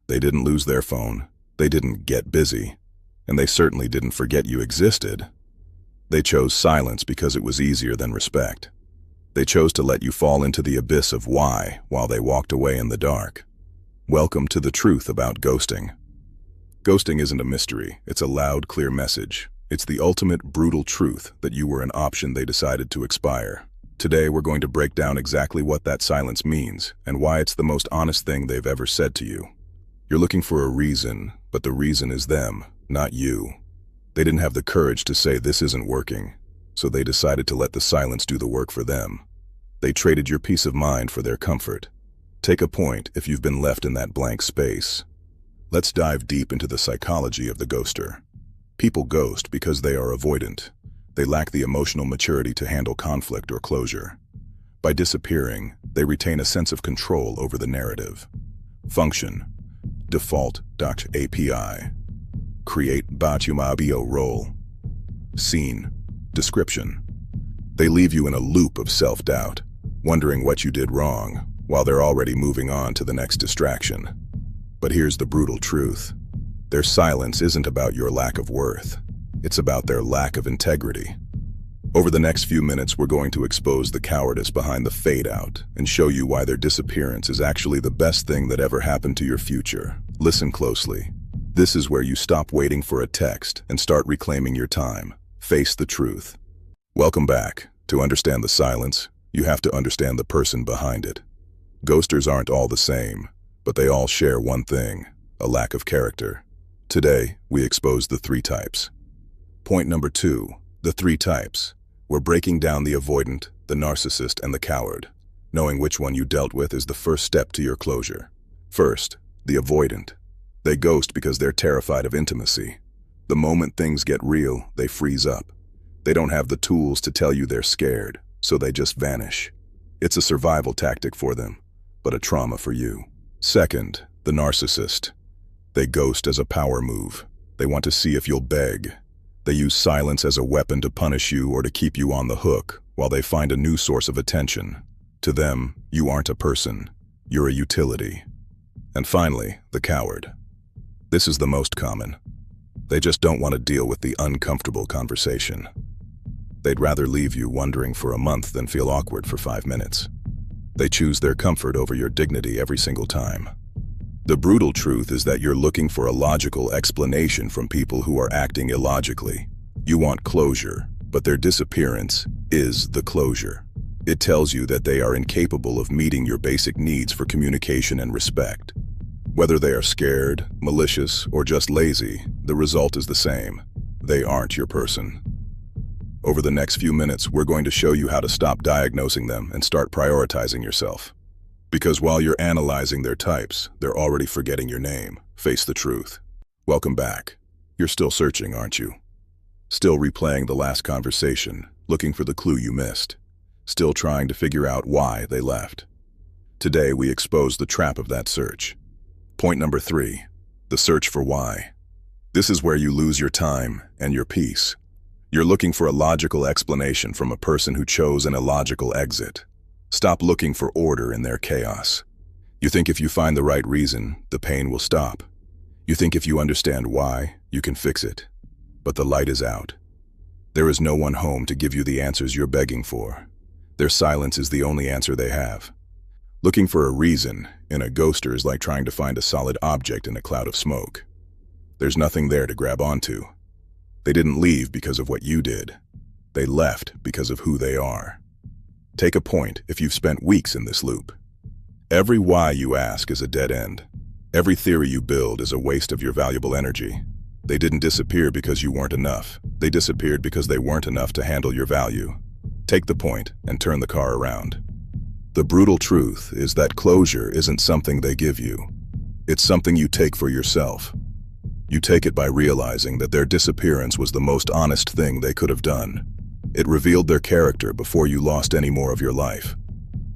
They didn't lose their phone, they didn't get busy, and they certainly didn't forget you existed. They chose silence because it was easier than respect. They chose to let you fall into the abyss of why while they walked away in the dark. Welcome to the truth about ghosting. Ghosting isn't a mystery, it's a loud, clear message. It's the ultimate brutal truth that you were an option they decided to expire. Today we're going to break down exactly what that silence means and why it's the most honest thing they've ever said to you. You're looking for a reason, but the reason is them, not you. They didn't have the courage to say this isn't working, so they decided to let the silence do the work for them. They traded your peace of mind for their comfort. Take a point if you've been left in that blank space. Let's dive deep into the psychology of the ghoster. People ghost because they are avoidant. They lack the emotional maturity to handle conflict or closure. By disappearing, they retain a sense of control over the narrative. Function: default.api. Create Batumabio role. Scene: description. They leave you in a loop of self-doubt, wondering what you did wrong, while they're already moving on to the next distraction. But here's the brutal truth. Their silence isn't about your lack of worth. It's about their lack of integrity. Over the next few minutes, we're going to expose the cowardice behind the fade-out and show you why their disappearance is actually the best thing that ever happened to your future. Listen closely. This is where you stop waiting for a text and start reclaiming your time. Face the truth. Welcome back. To understand the silence, you have to understand the person behind it. Ghosters aren't all the same, but they all share one thing: a lack of character. Today, we expose the three types. Point number 2, the three types. We're breaking down the avoidant, the narcissist, and the coward. Knowing which one you dealt with is the first step to your closure. First, the avoidant. They ghost because they're terrified of intimacy. The moment things get real, they freeze up. They don't have the tools to tell you they're scared, so they just vanish. It's a survival tactic for them, but a trauma for you. Second, the narcissist. They ghost as a power move. They want to see if you'll beg. They use silence as a weapon to punish you or to keep you on the hook while they find a new source of attention. To them, you aren't a person. You're a utility. And finally, the coward. This is the most common. They just don't want to deal with the uncomfortable conversation. They'd rather leave you wondering for a month than feel awkward for 5 minutes. They choose their comfort over your dignity every single time. The brutal truth is that you're looking for a logical explanation from people who are acting illogically. You want closure, but their disappearance is the closure. It tells you that they are incapable of meeting your basic needs for communication and respect. Whether they are scared, malicious, or just lazy, the result is the same. They aren't your person. Over the next few minutes, we're going to show you how to stop diagnosing them and start prioritizing yourself. Because while you're analyzing their types, they're already forgetting your name. Face the truth. Welcome back. You're still searching, aren't you? Still replaying the last conversation, looking for the clue you missed. Still trying to figure out why they left. Today, we expose the trap of that search. Point number 3, the search for why. This is where you lose your time and your peace. You're looking for a logical explanation from a person who chose an illogical exit. Stop looking for order in their chaos. You think if you find the right reason, the pain will stop. You think if you understand why, you can fix it. But the light is out. There is no one home to give you the answers you're begging for. Their silence is the only answer they have. Looking for a reason in a ghoster is like trying to find a solid object in a cloud of smoke. There's nothing there to grab onto. They didn't leave because of what you did. They left because of who they are. Take a point if you've spent weeks in this loop. Every why you ask is a dead end. Every theory you build is a waste of your valuable energy. They didn't disappear because you weren't enough. They disappeared because they weren't enough to handle your value. Take the point and turn the car around. The brutal truth is that closure isn't something they give you. It's something you take for yourself. You take it by realizing that their disappearance was the most honest thing they could have done. It revealed their character before you lost any more of your life.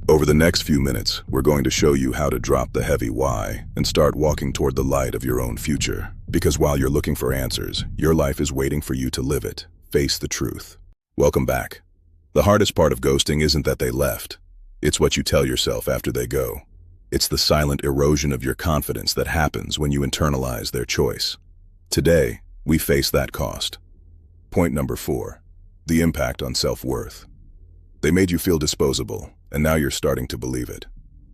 Over the next few minutes, we're going to show you how to drop the heavy why and start walking toward the light of your own future. Because while you're looking for answers, your life is waiting for you to live it. Face the truth. Welcome back. The hardest part of ghosting isn't that they left. It's what you tell yourself after they go. It's the silent erosion of your confidence that happens when you internalize their choice. Today, we face that cost. Point number 4. The impact on self-worth. They made you feel disposable, and now you're starting to believe it.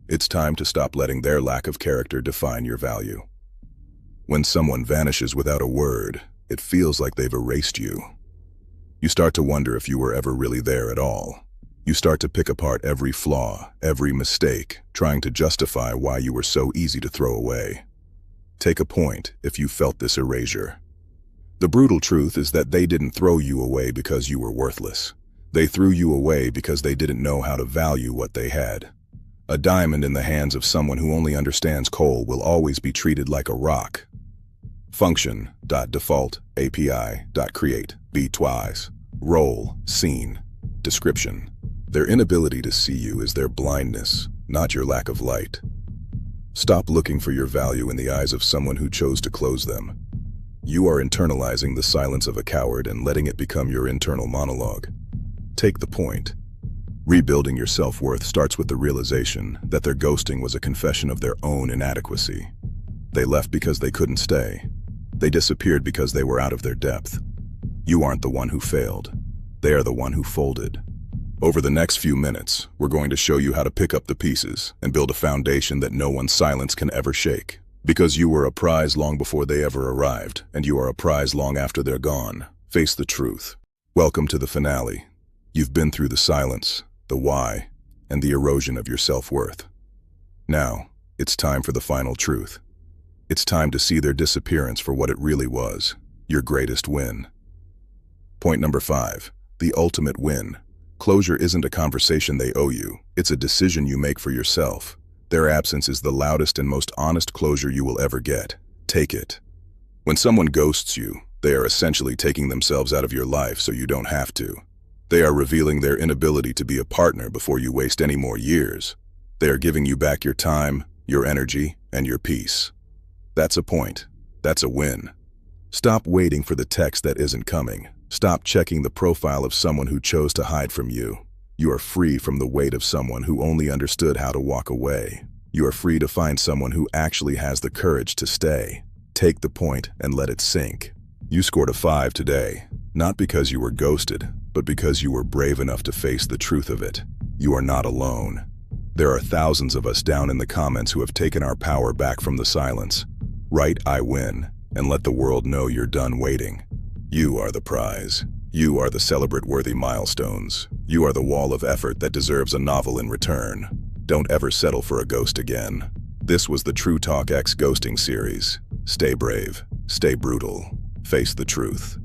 It's time to stop letting their lack of character define your value. When someone vanishes without a word, it feels like they've erased you. You start to wonder if you were ever really there at all. You start to pick apart every flaw, every mistake, trying to justify why you were so easy to throw away. Take a point if you felt this erasure. The brutal truth is that they didn't throw you away because you were worthless. They threw you away because they didn't know how to value what they had. A diamond in the hands of someone who only understands coal will always be treated like a rock. Function.default API.create be twice. Role, scene, description. Their inability to see you is their blindness, not your lack of light. Stop looking for your value in the eyes of someone who chose to close them. You are internalizing the silence of a coward and letting it become your internal monologue. Take the point. Rebuilding your self-worth starts with the realization that their ghosting was a confession of their own inadequacy. They left because they couldn't stay. They disappeared because they were out of their depth. You aren't the one who failed. They are the one who folded. Over the next few minutes, we're going to show you how to pick up the pieces and build a foundation that no one's silence can ever shake. Because you were a prize long before they ever arrived, and you are a prize long after they're gone. Face the truth. Welcome to the finale. You've been through the silence, the why, and the erosion of your self-worth. Now, it's time for the final truth. It's time to see their disappearance for what it really was, your greatest win. Point number 5, the ultimate win. Closure isn't a conversation they owe you, it's a decision you make for yourself. Their absence is the loudest and most honest closure you will ever get. Take it. When someone ghosts you, they are essentially taking themselves out of your life so you don't have to. They are revealing their inability to be a partner before you waste any more years. They are giving you back your time, your energy, and your peace. That's a point. That's a win. Stop waiting for the text that isn't coming. Stop checking the profile of someone who chose to hide from you. You are free from the weight of someone who only understood how to walk away. You are free to find someone who actually has the courage to stay. Take the point and let it sink. You scored a 5 today, not because you were ghosted, but because you were brave enough to face the truth of it. You are not alone. There are thousands of us down in the comments who have taken our power back from the silence. Write "I win" and let the world know you're done waiting. You are the prize. You are the celebrate-worthy milestones. You are the wall of effort that deserves a novel in return. Don't ever settle for a ghost again. This was the True Talk X Ghosting series. Stay brave, stay brutal, face the truth.